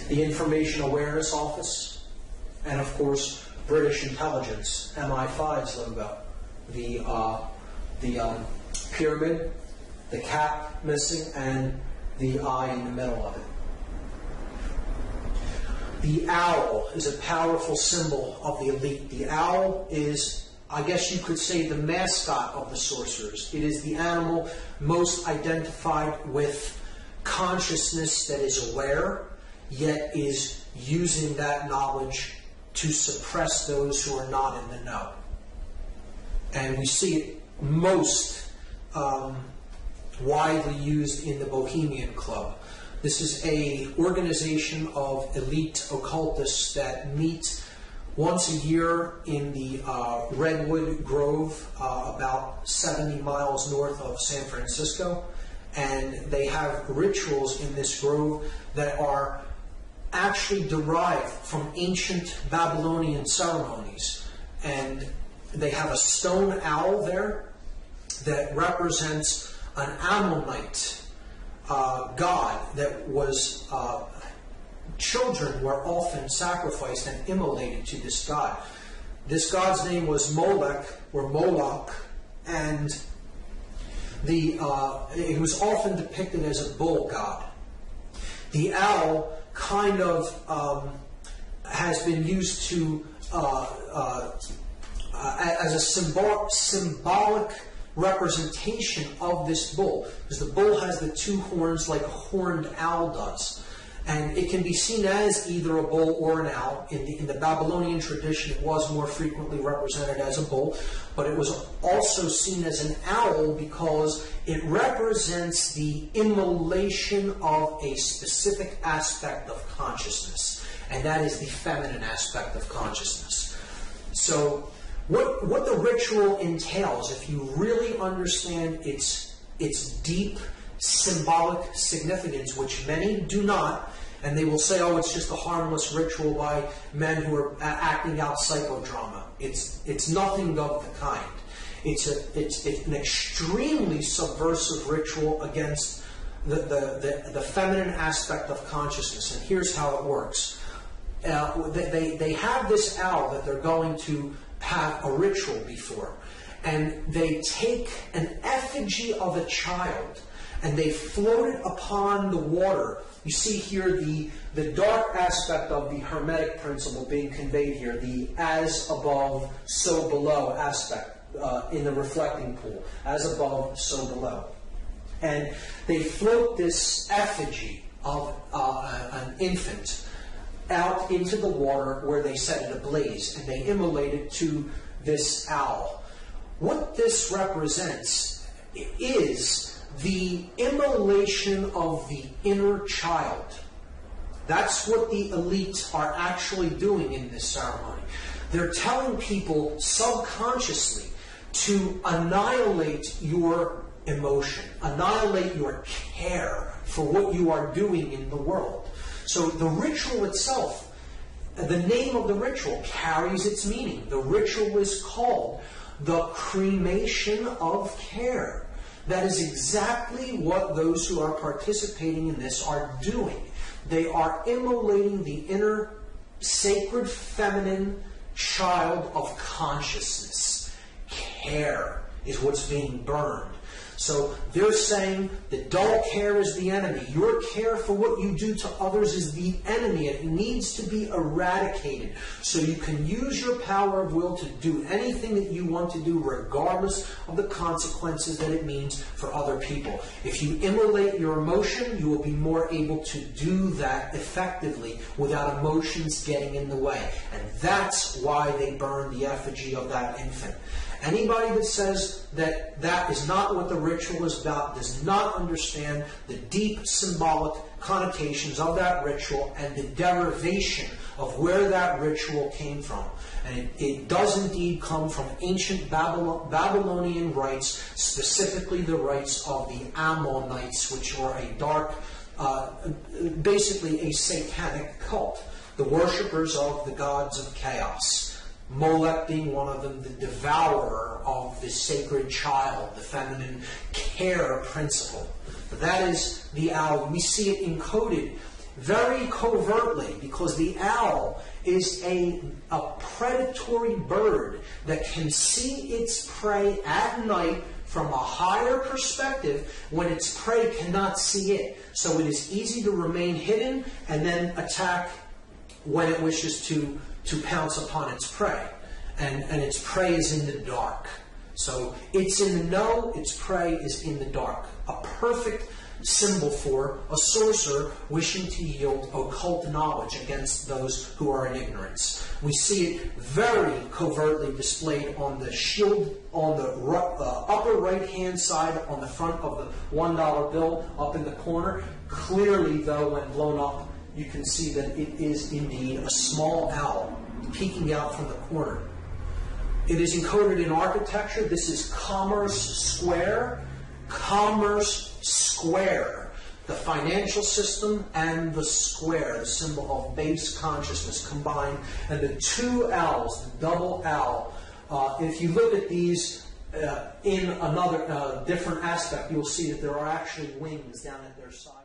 the Information Awareness Office, and of course British Intelligence, MI5's logo, the pyramid, the cap missing, and the eye in the middle of it. The owl is a powerful symbol of the elite. The owl is, I guess you could say, the mascot of the sorcerers. It is the animal most identified with consciousness that is aware, yet is using that knowledge to suppress those who are not in the know. And we see it most widely used in the Bohemian Club. This is an organization of elite occultists that meet once a year in the Redwood Grove, about 70 miles north of San Francisco. And they have rituals in this grove that are actually derived from ancient Babylonian ceremonies. And they have a stone owl there that represents an Ammonite god that was, children were often sacrificed and immolated to this god. This god's name was Molech, or Moloch, and it was often depicted as a bull god. The owl kind of has been used to as a symbolic representation of this bull, because the bull has the two horns like a horned owl does. And it can be seen as either a bull or an owl. In the Babylonian tradition, it was more frequently represented as a bull, but it was also seen as an owl because it represents the immolation of a specific aspect of consciousness, and that is the feminine aspect of consciousness. So what the ritual entails, if you really understand its deep symbolic significance, which many do not, and they will say, oh, it's just a harmless ritual by men who are acting out psychodrama. It's nothing of the kind. It's an extremely subversive ritual against the feminine aspect of consciousness. And here's how it works. They have this owl that they're going to have a ritual before. And they take an effigy of a child and they float it upon the water. You see here the dark aspect of the Hermetic principle being conveyed here, the as above, so below aspect in the reflecting pool. As above, so below. And they float this effigy of an infant out into the water where they set it ablaze, and they immolate it to this owl. What this represents is the immolation of the inner child. That's what the elite are actually doing in this ceremony. They're telling people subconsciously to annihilate your emotion, annihilate your care for what you are doing in the world. So the ritual itself, the name of the ritual carries its meaning. The ritual is called the cremation of care. That is exactly what those who are participating in this are doing. They are immolating the inner sacred feminine child of consciousness. Care is what's being burned. So they're saying that dull care is the enemy. Your care for what you do to others is the enemy. It needs to be eradicated so you can use your power of will to do anything that you want to do regardless of the consequences that it means for other people. If you immolate your emotion, you will be more able to do that effectively without emotions getting in the way. And that's why they burn the effigy of that infant. Anybody that says that that is not what the ritual is about does not understand the deep symbolic connotations of that ritual and the derivation of where that ritual came from. And it does indeed come from ancient Babylonian rites, specifically the rites of the Ammonites, which were a dark, basically a satanic cult, the worshippers of the gods of chaos. Molech being one of them, the devourer of the sacred child, the feminine care principle. That is the owl. We see it encoded very covertly, because the owl is a predatory bird that can see its prey at night from a higher perspective when its prey cannot see it. So it is easy to remain hidden and then attack when it wishes to pounce upon its prey. And its prey is in the dark. So it's in the know, its prey is in the dark. A perfect symbol for a sorcerer wishing to yield occult knowledge against those who are in ignorance. We see it very covertly displayed on the shield on the upper right-hand side on the front of the $1 bill up in the corner. Clearly, though, when blown up, you can see that it is indeed a small owl peeking out from the corner. It is encoded in architecture. This is Commerce Square. Commerce Square. The financial system and the square, the symbol of base consciousness combined. And the two owls, the double owl, if you look at these in another different aspect, you'll see that there are actually wings down at their side.